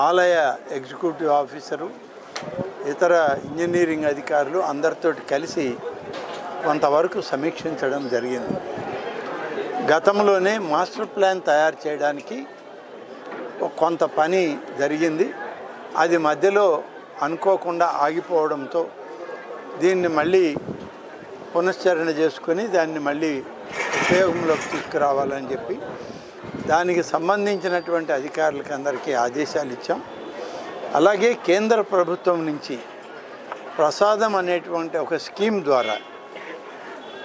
ఆలయ ఎగ్జిక్యూటివ్ ఆఫీసరు, ఇతర ఇంజనీరింగ్ అధికారులు అందరితోటి కలిసి కొంతవరకు సమీక్షించడం జరిగింది. గతంలోనే మాస్టర్ ప్లాన్ తయారు చేయడానికి కొంత పని జరిగింది. అది మధ్యలో అనుకోకుండా ఆగిపోవడంతో దీన్ని మళ్ళీ పునశ్చరణ చేసుకొని దాన్ని మళ్ళీ ఉపయోగంలోకి తీసుకురావాలని చెప్పి దానికి సంబంధించినటువంటి అధికారులకి అందరికీ ఆదేశాలు ఇచ్చాం. అలాగే కేంద్ర ప్రభుత్వం నుంచి ప్రసాదం అనేటువంటి ఒక స్కీమ్ ద్వారా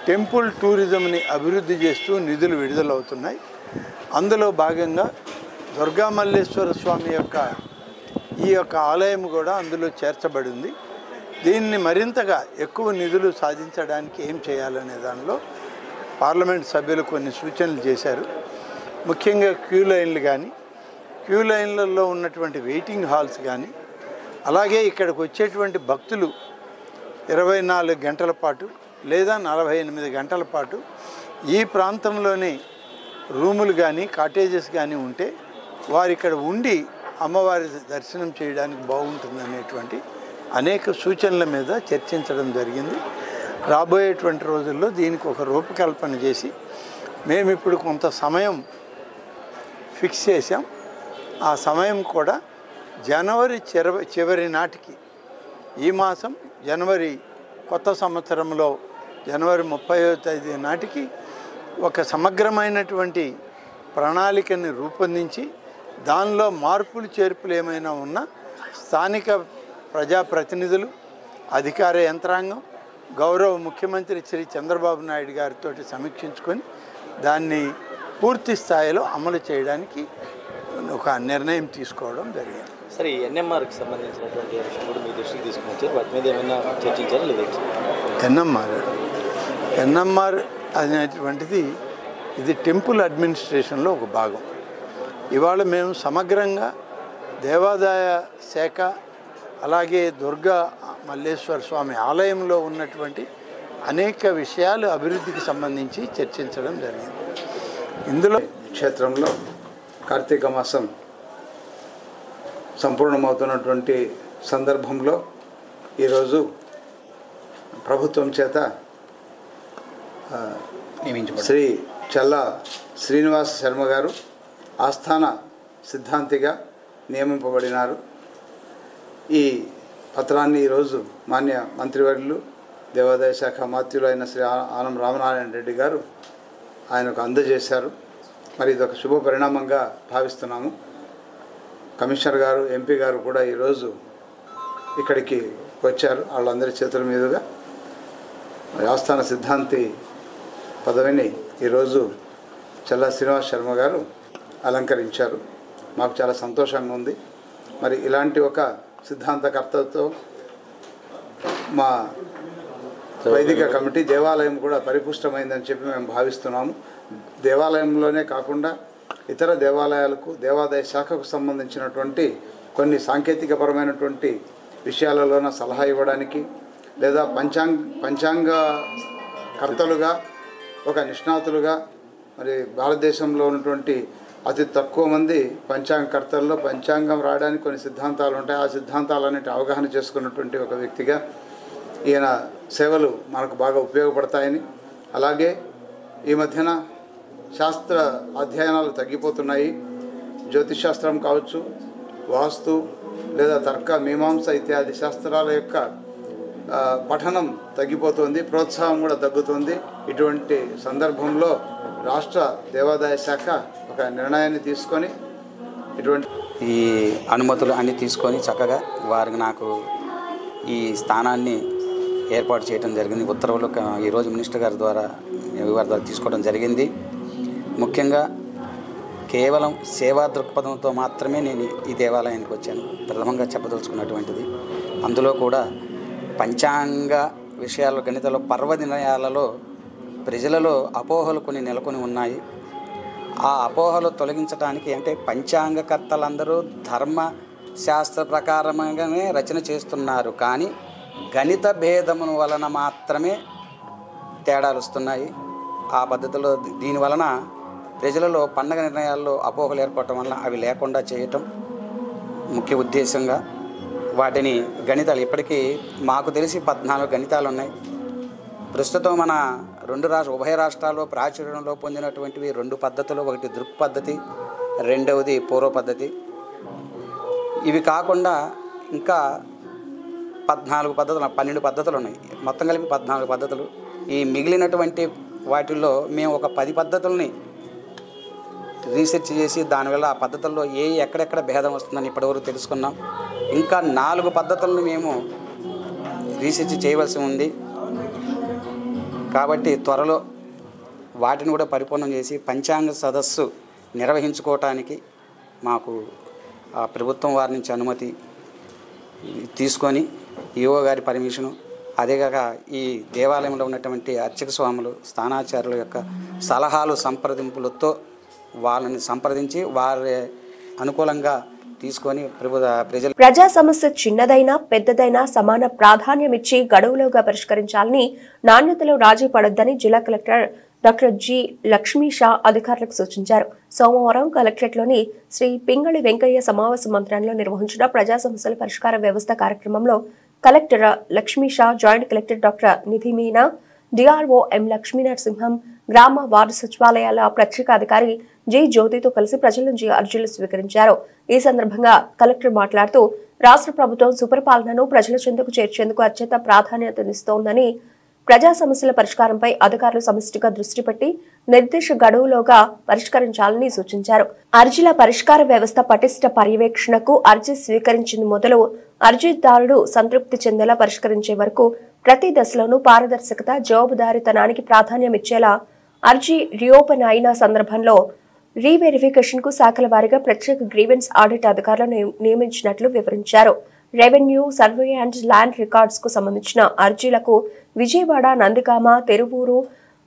టెంపుల్ టూరిజంని అభివృద్ధి చేస్తూ నిధులు విడుదలవుతున్నాయి. అందులో భాగంగా దుర్గా మల్లేశ్వర స్వామి యొక్క ఈ యొక్క ఆలయం కూడా అందులో చేర్చబడింది. దీన్ని మరింతగా ఎక్కువ నిధులు సాధించడానికి ఏం చేయాలనే దానిలో పార్లమెంట్ సభ్యులు కొన్ని సూచనలు చేశారు. ముఖ్యంగా క్యూ లైన్లు కానీ, క్యూ లైన్లలో ఉన్నటువంటి వెయిటింగ్ హాల్స్ కానీ, అలాగే ఇక్కడికి వచ్చేటువంటి భక్తులు 24 గంటల పాటు లేదా 48 గంటల పాటు ఈ ప్రాంతంలోనే రూములు కానీ కాటేజెస్ కానీ ఉంటే వారు ఇక్కడ ఉండి అమ్మవారి దర్శనం చేయడానికి బాగుంటుంది అనేటువంటి అనేక సూచనల మీద చర్చించడం జరిగింది. రాబోయేటువంటి రోజుల్లో దీనికి ఒక రూపకల్పన చేసి మేము ఇప్పుడు కొంత సమయం ఫిక్స్ చేసాం. ఆ సమయం కూడా జనవరి చివరి నాటికి, ఈ మాసం జనవరి కొత్త సంవత్సరంలో జనవరి 30వ తేదీ నాటికి ఒక సమగ్రమైనటువంటి ప్రణాళికని రూపొందించి దానిలో మార్పులు చేర్పులు ఏమైనా ఉన్నా స్థానిక ప్రజాప్రతినిధులు, అధికార యంత్రాంగం, గౌరవ ముఖ్యమంత్రి శ్రీ చంద్రబాబు నాయుడు గారితో సమీక్షించుకొని దాన్ని పూర్తి స్థాయిలో అమలు చేయడానికి ఒక నిర్ణయం తీసుకోవడం జరిగింది. సరే, ఈ ఎన్ఎంఆర్కి సంబంధించినటువంటి విషయం కూడా మీ దృష్టికి తీసుకుని వచ్చారు. వాటి మీద ఏమైనా చర్చించారా లేదా? ఎన్ఎంఆర్ అనేటువంటిది ఇది టెంపుల్ అడ్మినిస్ట్రేషన్లో ఒక భాగం. ఇవాళ మేము సమగ్రంగా దేవాదాయ శాఖ అలాగే దుర్గా మల్లేశ్వర స్వామి ఆలయంలో ఉన్నటువంటి అనేక విషయాలు అభివృద్ధికి సంబంధించి చర్చించడం జరిగింది. ఇందులో క్షేత్రంలో కార్తీక మాసం సంపూర్ణమవుతున్నటువంటి సందర్భంలో ఈరోజు ప్రభుత్వం చేత శ్రీ చల్లా శ్రీనివాస శర్మ గారు ఆస్థాన సిద్ధాంతిగా నియమింపబడినారు. ఈ పత్రాన్ని ఈరోజు మాన్య మంత్రివర్యులు దేవాదాయ శాఖ మాత్యులు అయిన శ్రీ ఆనం రామనారాయణ రెడ్డి గారు ఆయనకు అందజేశారు. మరి ఇది ఒక శుభ పరిణామంగా భావిస్తున్నాము. కమిషనర్ గారు, ఎంపీ గారు కూడా ఈరోజు ఇక్కడికి వచ్చారు. వాళ్ళందరి చేతుల మీదుగా ఆస్థాన సిద్ధాంతి పదవిని ఈరోజు చల్లా శ్రీనివాస్ శర్మ గారు అలంకరించారు. మాకు చాలా సంతోషంగా ఉంది. మరి ఇలాంటి ఒక సిద్ధాంతకర్తతో మా వైదిక కమిటీ దేవాలయం కూడా పరిపుష్టమైందని చెప్పి మేము భావిస్తున్నాము. దేవాలయంలోనే కాకుండా ఇతర దేవాలయాలకు, దేవాదాయ శాఖకు సంబంధించినటువంటి కొన్ని సాంకేతికపరమైనటువంటి విషయాలలోన సలహా ఇవ్వడానికి లేదా పంచాంగ కర్తలుగా, ఒక నిష్ణాతులుగా, మరి భారతదేశంలో ఉన్నటువంటి అతి తక్కువ మంది పంచాంగకర్తల్లో పంచాంగం రాయడానికి కొన్ని సిద్ధాంతాలు ఉంటాయి. ఆ సిద్ధాంతాలన్నిటి అవగాహన చేసుకున్నటువంటి ఒక వ్యక్తిగా ఈయన సేవలు మనకు బాగా ఉపయోగపడతాయని, అలాగే ఈ మధ్యన శాస్త్ర అధ్యయనాలు తగ్గిపోతున్నాయి. జ్యోతిషాస్త్రం కావచ్చు, వాస్తు లేదా తర్క మీమాంస ఇత్యాది శాస్త్రాల యొక్క పఠనం తగ్గిపోతుంది, ప్రోత్సాహం కూడా తగ్గుతుంది. ఇటువంటి సందర్భంలో రాష్ట్ర దేవాదాయ శాఖ ఒక నిర్ణయాన్ని తీసుకొని ఇటువంటి ఈ అనుమతులు అన్నీ తీసుకొని చక్కగా వారికి నాకు ఈ స్థానాన్ని ఏర్పాటు చేయడం జరిగింది. ఉత్తర్వులు ఈరోజు మినిస్టర్ గారి ద్వారా తీసుకోవడం జరిగింది. ముఖ్యంగా కేవలం సేవా దృక్పథంతో మాత్రమే నేను ఈ దేవాలయానికి వచ్చాను. ప్రథమంగా చెప్పదలుచుకున్నటువంటిది అందులో కూడా పంచాంగ విషయాలు, గణితలో, పర్వదినయాలలో ప్రజలలో అపోహలు కొన్ని నెలకొని ఉన్నాయి. ఆ అపోహలు తొలగించడానికి అంటే పంచాంగకర్తలందరూ ధర్మ శాస్త్ర ప్రకారంగానే రచన చేస్తున్నారు, కానీ గణిత భేదమును వలన మాత్రమే తేడాలు వస్తున్నాయి. ఆ పద్ధతిలో దీనివలన ప్రజలలో పండగ నిర్ణయాల్లో అపోహలు ఏర్పడటం వలన అవి లేకుండా చేయటం ముఖ్య ఉద్దేశంగా వాటిని గణితాలు ఇప్పటికీ మాకు తెలిసి 14 గణితాలు ఉన్నాయి. ప్రస్తుతం మన ఉభయ రాష్ట్రాల్లో ప్రాచుర్యంలో పొందినటువంటివి 2 పద్ధతులు. ఒకటి దృక్ పద్ధతి, రెండవది పూర్వ పద్ధతి. ఇవి కాకుండా ఇంకా 12 పద్ధతులు ఉన్నాయి. మొత్తం కలిపి 14 పద్ధతులు. ఈ మిగిలినటువంటి వాటిల్లో మేము ఒక 10 పద్ధతుల్ని రీసెర్చ్ చేసి దానివల్ల ఆ పద్ధతుల్లో ఎక్కడెక్కడ భేదం వస్తుందని ఇప్పటివరకు తెలుసుకున్నాం. ఇంకా 4 పద్ధతులను మేము రీసెర్చ్ చేయవలసి ఉంది. కాబట్టి త్వరలో వాటిని కూడా పరిపూర్ణం చేసి పంచాంగ సదస్సు నిర్వహించుకోవటానికి మాకు ఆ ప్రభుత్వం వారి నుంచి అనుమతి తీసుకొని ఈఓ గారి పర్మిషను, అదేగాక ఈ దేవాలయంలో ఉన్నటువంటి అర్చక స్వాములు స్థానాచార్యుల యొక్క సలహాలు సంప్రదింపులతో వాళ్ళని సంప్రదించి వారి అనుకూలంగా తీసుకొని ప్రజా సమస్య చిన్నదైనా పెద్దదైనా సమాన ప్రాధాన్యమిచ్చి గడువులోగా పరిష్కరించాలని, నాణ్యతలో రాజీ పడొద్దని జిల్లా కలెక్టర్ డాక్టర్ జి లక్ష్మీషా అధికారులకు సూచించారు. సోమవారం కలెక్టరేట్లోని శ్రీ పింగళి వెంకయ్య సమావేశ మందిరంలో నిర్వహించిన ప్రజా సమస్యల పరిష్కార వ్యవస్థ కార్యక్రమంలో collector Lakshmisha, joint collector doctor Nidhi Meena, DRO M Lakshminarasimham, గ్రామ వార్డు సచివాలయాల ప్రత్యేక అధికారి జి జ్యోతితో కలిసి ప్రజల నుంచి అర్జీలు స్వీకరించారు. ఈ సందర్భంగా కలెక్టర్ మాట్లాడుతూ రాష్ట్ర ప్రభుత్వం సుపరిపాలనను ప్రజల చెంతకు చేర్చేందుకు అత్యంత ప్రాధాన్యతనిస్తోందని, ప్రజా సమస్యల పరిష్కారంపై అధికారులు సమిష్టిగా దృష్టి పెట్టి నిర్దిష్ట గడువులోగా పరిష్కరించాలని సూచించారు. అర్జీల పరిష్కార వ్యవస్థ పటిష్ట పర్యవేక్షణకు అర్జీ స్వీకరించింది మొదలు అర్జీదారుడు సంతృప్తి చెందేలా పరిష్కరించే వరకు ప్రతి దశలోనూ పారదర్శకత, జవాబుదారీతనానికి ప్రాధాన్యం ఇచ్చేలా అర్జీ రీఓపెన్ అయిన సందర్భంలో రీవెరిఫికేషన్ కు శాఖల వారీగా ప్రత్యేక గ్రీవెన్స్ ఆడిట్ అధికారులను నియమించినట్లు వివరించారు. Revenue, survey and land records కు సంబంధించిన అర్జీలకు విజయవాడ, నందిగామ, తెరువూరు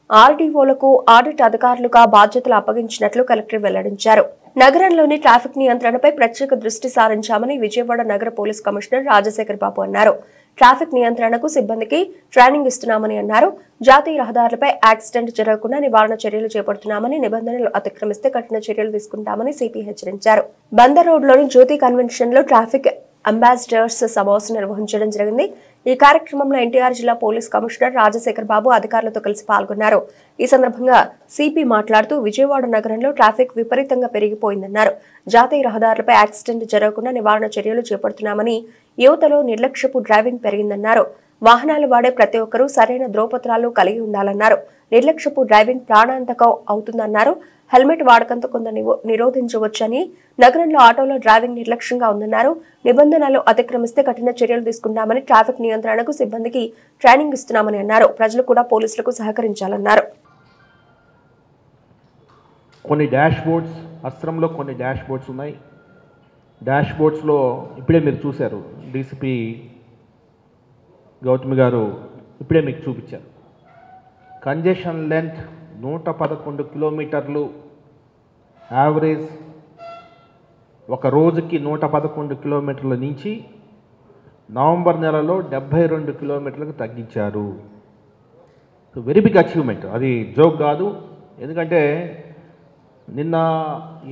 ఆర్డీఓలకు ఆడిట్ అధికారులుగా బాధ్యతలు అప్పగించినట్లు కలెక్టర్ వెల్లడించారు. నగరంలోని ట్రాఫిక్ నియంత్రణపై ప్రత్యేక దృష్టి సారించామని విజయవాడ నగర పోలీస్ కమిషనర్ రాజశేఖర్ బాబు అన్నారు. ట్రాఫిక్ నియంత్రణకు సిబ్బందికి ట్రైనింగ్ ఇస్తున్నామని అన్నారు. జాతీయ రహదారులపై యాక్సిడెంట్ జరగకుండా నివారణ చర్యలు చేపడుతున్నామని, నిబంధనలు అతిక్రమిస్తే కఠిన చర్యలు తీసుకుంటామని సిపి హెచ్చరించారు. బందర్ రోడ్లోని జ్యోతి కన్వెన్షన్ లో ట్రాఫిక్ అంబాసిడర్స్ సమావేశం నిర్వహించడం జరిగింది. ఈ కార్యక్రమంలో ఎన్టీఆర్ జిల్లా పోలీస్ కమిషనర్ రాజశేఖర్ బాబు అధికారులతో కలిసి పాల్గొన్నారు. ఈ సందర్భంగా సిపి మాట్లాడుతూ విజయవాడ నగరంలో ట్రాఫిక్ విపరీతంగా పెరిగిపోయిందన్నారు. జాతీయ రహదారులపై యాక్సిడెంట్ జరగకుండా నివారణ చర్యలు చేపడుతున్నామని, యువతలో నిర్లక్ష్యపు డ్రైవింగ్ పెరిగిందన్నారు. వాహనాలు వాడే ప్రతి ఒక్కరూ సరైన ధ్రువపత్రాలు కలిగి ఉండాలన్నారు. నిర్లక్ష్యపు డ్రైవింగ్ ప్రాణాంతకం అవుతుందన్నారు. హెల్మెట్ వాడకంతో కొంత నిరోధించవచ్చని, నగరంలో ఆటోలో డ్రైవింగ్ నిర్లక్ష్యంగా ఉందన్నారు. నిబంధనలు అతిక్రమిస్తే కఠిన చర్యలు తీసుకుంటామని, ట్రాఫిక్ నియంత్రణకు సిబ్బందికి ట్రైనింగ్ ఇస్తున్నామని అన్నారు. ప్రజలు కూడా పోలీసులకు సహకరించాలన్నారు. కొన్ని డాష్ బోర్డ్స్, అస్త్రంలో కొన్ని డాష్ బోర్డ్స్ ఉన్నాయి. డాష్ బోర్డ్స్లో ఇప్పుడే మీరు చూశారు, డీసీపీ గౌతమి గారు ఇప్పుడే మీకు చూపించారు. కంజెషన్ లెంత్ 111 కిలోమీటర్లు యావరేజ్, ఒక రోజుకి 111 కిలోమీటర్ల నుంచి నవంబర్ నెలలో 72 కిలోమీటర్లకు తగ్గించారు. వెరీ బిగ్ అచీవ్మెంట్, అది జోక్ కాదు. ఎందుకంటే నిన్న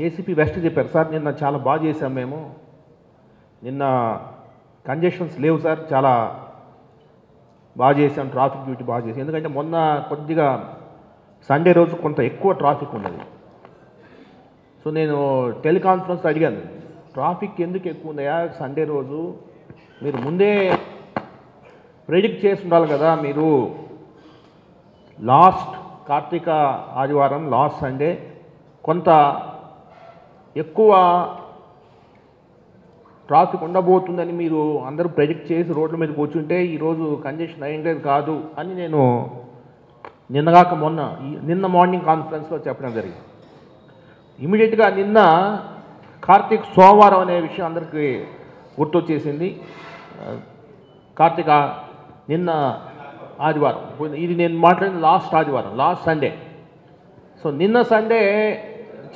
ఏసీపీ వెస్ట్ చెప్పారు, సార్ నిన్న చాలా బాగా చేశాం మేము, నిన్న కంజెషన్స్ లేవు సార్, చాలా బాగా చేసాం, ట్రాఫిక్ డ్యూటీ బాగా చేసాం. ఎందుకంటే మొన్న కొద్దిగా సండే రోజు కొంత ఎక్కువ ట్రాఫిక్ ఉన్నది. సో నేను టెలికాన్ఫరెన్స్ అడిగాను, ట్రాఫిక్ ఎందుకు ఎక్కువ ఉందయా సండే రోజు, మీరు ముందే ప్రెడిక్ట్ చేసి ఉండాలి కదా. మీరు లాస్ట్ కార్తీక ఆదివారం, లాస్ట్ సండే కొంత ఎక్కువ ట్రాఫిక్ ఉండబోతుందని మీరు అందరూ ప్రెడిక్ట్ చేసి రోడ్ల మీద కూర్చుంటే ఈరోజు కంజెషన్ అయ్యేది కాదు అని నేను నిన్న మార్నింగ్ కాన్ఫరెన్స్లో చెప్పడం జరిగింది. ఇమీడియట్గా నిన్న కార్తీక సోమవారం అనే విషయం అందరికీ గుర్తొచ్చేసింది. కార్తీక నిన్న ఆదివారం, ఇది నేను మాట్లాడిన లాస్ట్ ఆదివారం, లాస్ట్ సండే. సో నిన్న సండే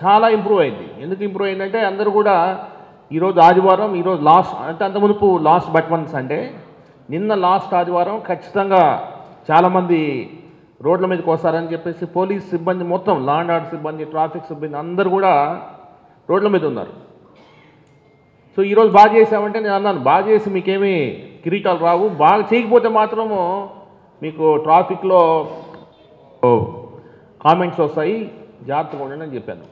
చాలా ఇంప్రూవ్ అయింది. ఎందుకు ఇంప్రూవ్ అయిందంటే అందరూ కూడా ఈరోజు ఆదివారం, ఈరోజు లాస్ట్, అంటే అంత మునుపు లాస్ట్ బట్ వన్ సండే, నిన్న లాస్ట్ ఆదివారం ఖచ్చితంగా చాలామంది రోడ్ల మీదకి వస్తారని చెప్పేసి పోలీస్ సిబ్బంది మొత్తం, లా అండ్ ఆర్డర్ సిబ్బంది, ట్రాఫిక్ సిబ్బంది అందరూ కూడా రోడ్ల మీద ఉన్నారు. సో ఈరోజు బాగా చేసామంటే నేను అన్నాను, బాగా చేసి మీకేమీ కిరీటాలు రావు, బాగా చేయకపోతే మాత్రము మీకు ట్రాఫిక్లో కామెంట్స్ వస్తాయి, జాగ్రత్తగా ఉండండి అని చెప్పాను.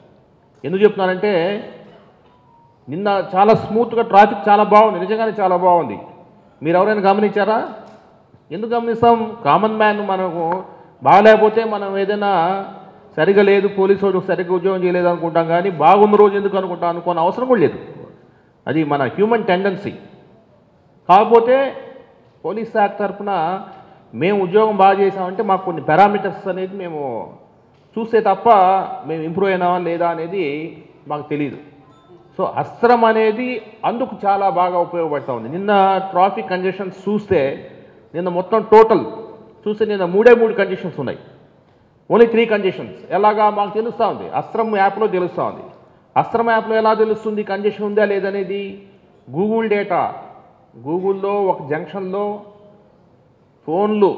ఎందుకు చెప్తున్నానంటే నిన్న చాలా స్మూత్గా ట్రాఫిక్ చాలా బాగుంది, నిజంగానే చాలా బాగుంది. మీరు ఎవరైనా గమనించారా? ఎందుకు గమనిస్తాం? కామన్ మ్యాన్ మనకు బాగాలేకపోతే మనం ఏదైనా సరిగా లేదు, పోలీసు వాడు సరిగ్గా ఉద్యోగం చేయలేదు అనుకుంటాం, కానీ బాగున్న రోజు ఎందుకు అనుకోని అవసరం కూడా లేదు. అది మన హ్యూమన్ టెండెన్సీ. కాకపోతే పోలీస్ శాఖ తరఫున మేము ఉద్యోగం బాగా చేసామంటే మాకు కొన్ని పారామీటర్స్ అనేది మేము చూస్తే తప్ప మేము ఇంప్రూవ్ అయినామా లేదా అనేది మాకు తెలియదు. సో అస్త్రం అనేది అందుకు చాలా బాగా ఉపయోగపడుతూ ఉంది. నిన్న ట్రాఫిక్ కంజెషన్స్ చూస్తే నిన్న మొత్తం టోటల్ చూస్తే నిన్న 3 కంజెషన్స్ ఉన్నాయి. Only 3 congestions. ఎలాగా మాకు తెలుస్తూ ఉంది, అస్త్రం యాప్లో తెలుస్తూ ఉంది. అస్త్రం యాప్లో ఎలా తెలుస్తుంది కంజెషన్ ఉందా లేదనేది? గూగుల్ డేటా, గూగుల్లో ఒక జంక్షన్లో ఫోన్లు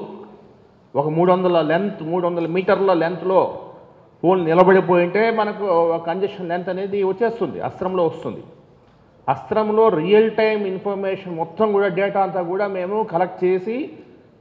ఒక 300 మీటర్ల లెంత్లో ఫోన్ నిలబడిపోయింటే మనకు కంజెషన్ లెంత్ అనేది వచ్చేస్తుంది, అస్త్రంలో వస్తుంది. అస్త్రంలో రియల్ టైం ఇన్ఫర్మేషన్ మొత్తం కూడా డేటా అంతా కూడా మేము కలెక్ట్ చేసి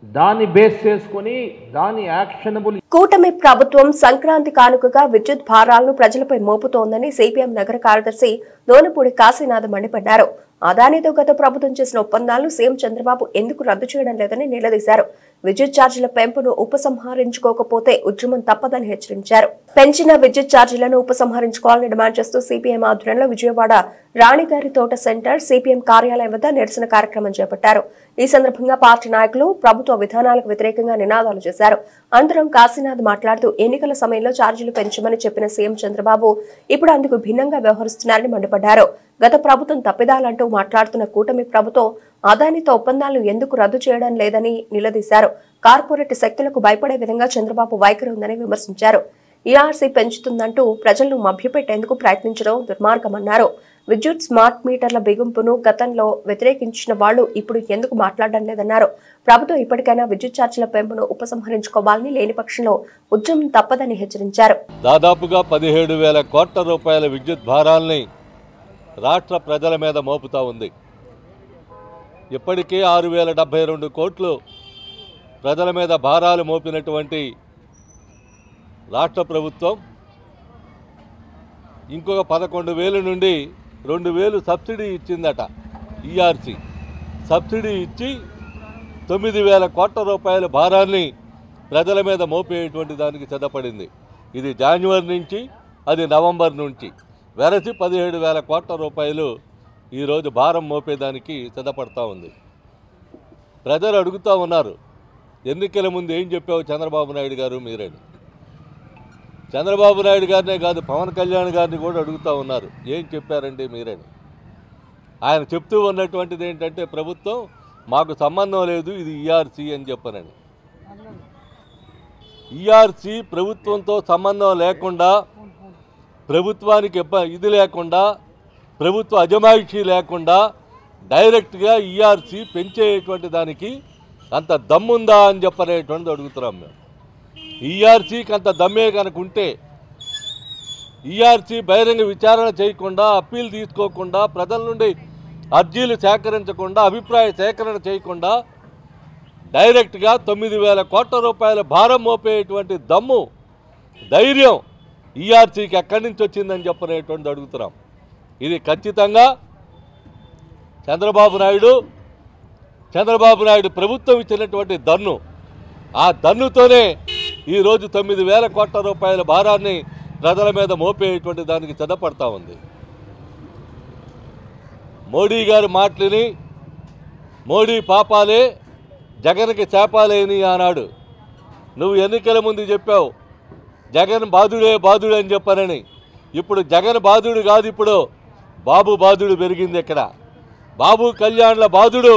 దాన్ని బేస్ చేసుకుని దాని యాక్షనబుల్. కూటమి ప్రభుత్వం సంక్రాంతి కానుకగా విద్యుత్ భారాలను ప్రజలపై మోపుతోందని సిపిఎం నగర కార్యదర్శి దోనపూడి కాశీనాథ్ మండిపడ్డారు. అదానితో గత ప్రభుత్వం చేసిన ఒప్పందాలను సీఎం చంద్రబాబు ఎందుకు రద్దు చేయడం లేదని నిలదీశారు. విద్యుత్ ఛార్జీల పెంపును ఉపసంహరించుకోకపోతే ఉద్యమం తప్పదని హెచ్చరించారు. పెంచిన విద్యుత్ ఛార్జీలను ఉపసంహరించుకోవాలని డిమాండ్ చేస్తూ సిపిఎం ఆధ్వర్యంలో విజయవాడ రాణిగారి తోట సెంటర్ సిపిఎం కార్యాలయం వద్ద నిరసన కార్యక్రమం చేపట్టారు. ఈ సందర్భంగా పార్టీ నాయకులు ప్రభుత్వ విధానాలకు వ్యతిరేకంగా నినాదాలు చేశారు. అనంతరం కాశీనాథ్ మాట్లాడుతూ ఎన్నికల సమయంలో ఛార్జీలు పెంచమని చెప్పిన సీఎం చంద్రబాబు ఇప్పుడు అందుకు భిన్నంగా వ్యవహరిస్తున్నారని మండిపడ్డారు. గత ప్రభుత్వం తప్పిదాలంటూ మాట్లాడుతున్న కూటమి ప్రభుత్వం అదానితో ఒప్పందాలను ఎందుకు రద్దు చేయడం లేదని నిలదీశారు. కార్పొరేట్ శక్తులకు భయపడే విధంగా చంద్రబాబు వైఖరి ఉందని విమర్శించారు. ఈఆర్సీ పెంచుతుందంటూ ప్రజలను మభ్యపెట్టేందుకు ప్రయత్నించడం దుర్మార్గమన్నారు. విద్యుత్ స్మార్ట్ మీటర్ల బిగింపును గతంలో వ్యతిరేకించిన వాళ్లు ఇప్పుడు ఎందుకు మాట్లాడడం లేదన్నారు. ప్రభుత్వం ఇప్పటికైనా విద్యుత్ ఛార్జీల పెంపును ఉపసంహరించుకోవాలని, లేని పక్షంలో ఉద్యమం తప్పదని హెచ్చరించారు. దాదాపుగా 17,000 కోట్ల రూపాయల విద్యుత్ భారాల్ని రాష్ట్ర ప్రజల మీద మోపుతా ఉంది. ఇప్పటికే 6,072 కోట్లు ప్రజల మీద భారాలు మోపినటువంటి రాష్ట్ర ప్రభుత్వం ఇంకొక 11,000 నుండి 2,000 సబ్సిడీ ఇచ్చిందట. ఈఆర్సీ సబ్సిడీ ఇచ్చి 9,000 కోట్ల రూపాయల భారాన్ని ప్రజల మీద మోపేటువంటి దానికి సిద్ధపడింది. ఇది జనవరి నుంచి, అది నవంబర్ నుంచి వెరసి 17,000 కోట్ల రూపాయలు ఈరోజు భారం మోపేదానికి సిద్ధపడతా ఉంది. ప్రజలు అడుగుతూ ఉన్నారు, ఎన్నికల ముందు ఏం చెప్పావు చంద్రబాబు నాయుడు గారు మీరని. చంద్రబాబు నాయుడు గారినే కాదు, పవన్ కళ్యాణ్ గారిని కూడా అడుగుతూ ఉన్నారు, ఏం చెప్పారండి మీరని. ఆయన చెప్తూ ఉన్నటువంటిది ఏంటంటే ప్రభుత్వం మాకు సంబంధం లేదు, ఇది ఈఆర్సీ అని చెప్పనని. ఈఆర్సీ ప్రభుత్వంతో సంబంధం లేకుండా, ప్రభుత్వానికి ఇది లేకుండా, ప్రభుత్వ అజమాయిషీ లేకుండా డైరెక్ట్గా ఈఆర్సీ పెంచేటువంటి దానికి అంత దమ్ముందా అని చెప్పనేటువంటిది అడుగుతున్నాం మేము. ఈఆర్సీకి అంత దమ్మే కనుక ఉంటే ఈఆర్సీ బహిరంగ విచారణ చేయకుండా, అప్పీల్ తీసుకోకుండా, ప్రజల నుండి అర్జీలు సేకరించకుండా, అభిప్రాయ సేకరణ చేయకుండా డైరెక్ట్గా 9,000 కోట్ల రూపాయల భారం మోపేటువంటి దమ్ము, ధైర్యం ఈఆర్సీకి ఎక్కడి నుంచి వచ్చిందని చెప్పనేటువంటిది అడుగుతున్నాం. ఇది ఖచ్చితంగా చంద్రబాబు నాయుడు ప్రభుత్వం ఇచ్చినటువంటి దన్ను. ఆ దన్నుతోనే ఈరోజు 9,000 కోట్ల రూపాయల భారాన్ని ప్రజల మీద మోపేటువంటి దానికి సిద్ధపడతా ఉంది. మోడీ గారి మాటలని, మోడీ పాపాలే జగన్కి శాపాలేని అన్నాడు. నువ్వు ఎన్నికల ముందు చెప్పావు జగన్ బాధుడే అని చెప్పారని. ఇప్పుడు జగన్ బాధుడు కాదు, ఇప్పుడు బాబు బాధుడు పెరిగింది. ఇక్కడ బాబు కళ్యాణ్ల బాధుడు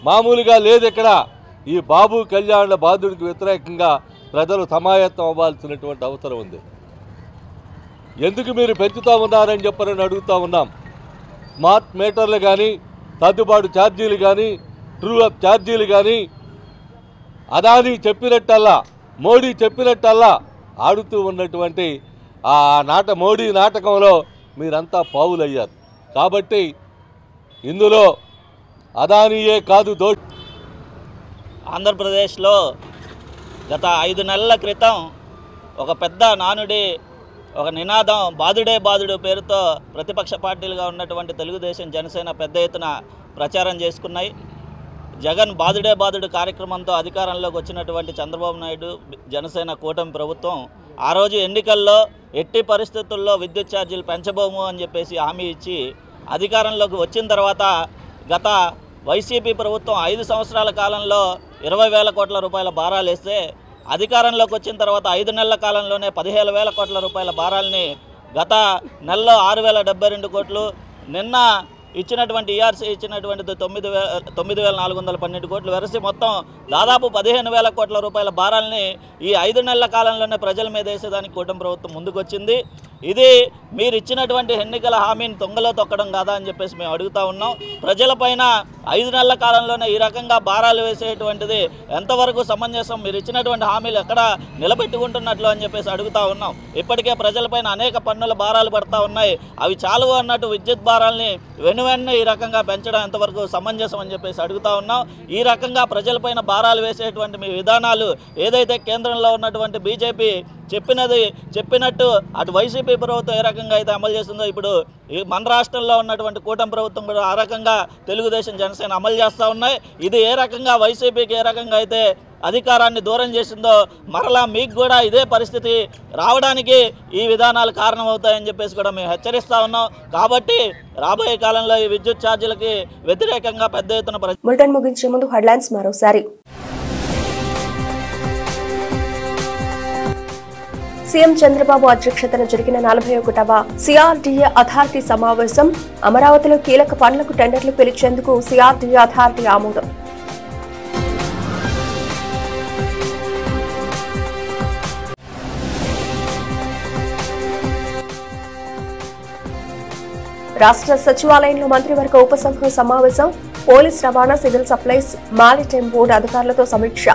మామూలుగా లేదు. ఇక్కడ ఈ బాబు కళ్యాణ్ల బాధుడికి వ్యతిరేకంగా ప్రజలు సమాయత్తం అవ్వాల్సినటువంటి అవసరం ఉంది. ఎందుకు మీరు పెంచుతూ ఉన్నారని చెప్పారని అడుగుతూ ఉన్నాం. స్మార్ట్ మీటర్లు కానీ, సర్దుబాటు ఛార్జీలు కానీ, ట్రూ అప్ ఛార్జీలు కానీ అదాని చెప్పినట్టల్లా, మోడీ చెప్పినట్టల్లా ఆడుతూ ఉన్నటువంటి ఆ మోడీ నాటకంలో మీరంతా పావులయ్యారు. కాబట్టి ఇందులో అదానియే కాదు ఆంధ్రప్రదేశ్లో గత 5 నెలల క్రితం ఒక పెద్ద నానుడి, ఒక నినాదం బాధుడు పేరుతో ప్రతిపక్ష పార్టీలుగా ఉన్నటువంటి తెలుగుదేశం, జనసేన పెద్ద ఎత్తున ప్రచారం చేసుకున్నాయి. జగన్ బాధుడు కార్యక్రమంతో అధికారంలోకి వచ్చినటువంటి చంద్రబాబు నాయుడు, జనసేన కూటమి ప్రభుత్వం ఆ రోజు ఎన్నికల్లో ఎట్టి పరిస్థితుల్లో విద్యుత్ ఛార్జీలు పెంచబోము అని చెప్పేసి హామీ ఇచ్చి అధికారంలోకి వచ్చిన తర్వాత గత వైసీపీ ప్రభుత్వం 5 సంవత్సరాల కాలంలో 20,000 కోట్ల రూపాయల భారాలు వేస్తే అధికారంలోకి వచ్చిన తర్వాత 5 నెలల కాలంలోనే 17,000 కోట్ల రూపాయల భారాల్ని గత నెలలో 6,072 కోట్లు, నిన్న ఇచ్చినటువంటి ఈఆర్సీ ఇచ్చినటువంటిది 9,412 కోట్లు వెరసి మొత్తం దాదాపు 15,000 కోట్ల రూపాయల భారాల్ని ఈ 5 నెలల కాలంలోనే ప్రజల మీద వేసేదానికి కూటమి ప్రభుత్వం ముందుకొచ్చింది. ఇది మీరు ఇచ్చినటువంటి ఎన్నికల హామీని తొంగలో తొక్కడం కాదా అని చెప్పేసి మేము అడుగుతా ఉన్నాం. ప్రజలపైన 5 నెలల కాలంలోనే ఈ రకంగా భారాలు వేసేటువంటిది ఎంతవరకు సమంజసం? మీరు ఇచ్చినటువంటి హామీలు ఎక్కడ నిలబెట్టుకుంటున్నట్లు అని చెప్పేసి అడుగుతా ఉన్నాం. ఇప్పటికే ప్రజలపైన అనేక పన్నుల భారాలు పడతా ఉన్నాయి. అవి చాలువు అన్నట్టు విద్యుత్ భారాల్ని వెనువెన్ను ఈ రకంగా పెంచడం ఎంతవరకు సమంజసం అని చెప్పేసి అడుగుతా ఉన్నాం. ఈ రకంగా ప్రజలపైన భారాలు వేసేటువంటి మీ విధానాలు ఏదైతే కేంద్రంలో ఉన్నటువంటి బీజేపీ చెప్పినట్టు అటు వైసీపీ ప్రభుత్వం ఏ రకంగా అయితే అమలు చేస్తుందో ఇప్పుడు మన రాష్ట్రంలో ఉన్నటువంటి కూటమి ప్రభుత్వం కూడా ఆ రకంగా తెలుగుదేశం జనసేన అమలు చేస్తూ ఉన్నాయి. ఇది ఏ రకంగా వైసీపీకి ఏ రకంగా అయితే అధికారాన్ని దూరం చేసిందో మరలా మీకు కూడా ఇదే పరిస్థితి రావడానికి ఈ విధానాలు కారణమవుతాయని చెప్పేసి కూడా మేము హెచ్చరిస్తూ ఉన్నాం. కాబట్టి రాబోయే కాలంలో ఈ విద్యుత్ ఛార్జీలకి వ్యతిరేకంగా పెద్ద ఎత్తున బులెటిన్ ముగించే ముందు హెడ్లైన్స్ మరోసారి. సీఎం చంద్రబాబు అధ్యక్షతన జరిగిన 41వ సిఆర్డీఏ అథారిటీ సమావేశం. అమరావతిలో కీలక పనులకు టెండర్లు పిలిచేందుకు సిఆర్డీఏ అథారిటీ ఆమోదం. రాష్ట్ర సచివాలయంలో మంత్రివర్గ ఉపసంఘం సమావేశం. పోలీస్ రవాణా, సివిల్ సప్లైస్, మారిటైమ్ బోర్డు అధికారులతో సమీక్ష.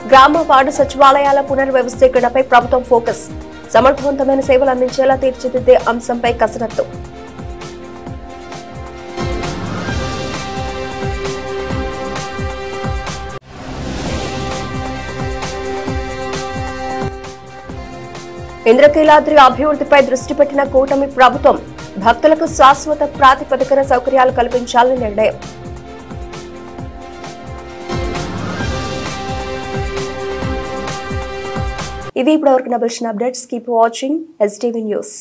గ్రామ వార్డు సచివాలయాల పునర్వ్యవస్థీకరణపై ప్రభుత్వం ఫోకస్. సమర్థవంతమైన సేవలు అందించేలా తీర్చిదిద్దే అంశంపై కసరత్తు. ఇంద్రకీలాద్రి అభివృద్ధిపై దృష్టి పెట్టిన కూటమి ప్రభుత్వం భక్తులకు శాశ్వత ప్రాతిపదికన సౌకర్యాలు కల్పించాలని నిర్ణయం. ఇవి ఇప్పటివరకు నా bulletin updates. Keep watching STV news.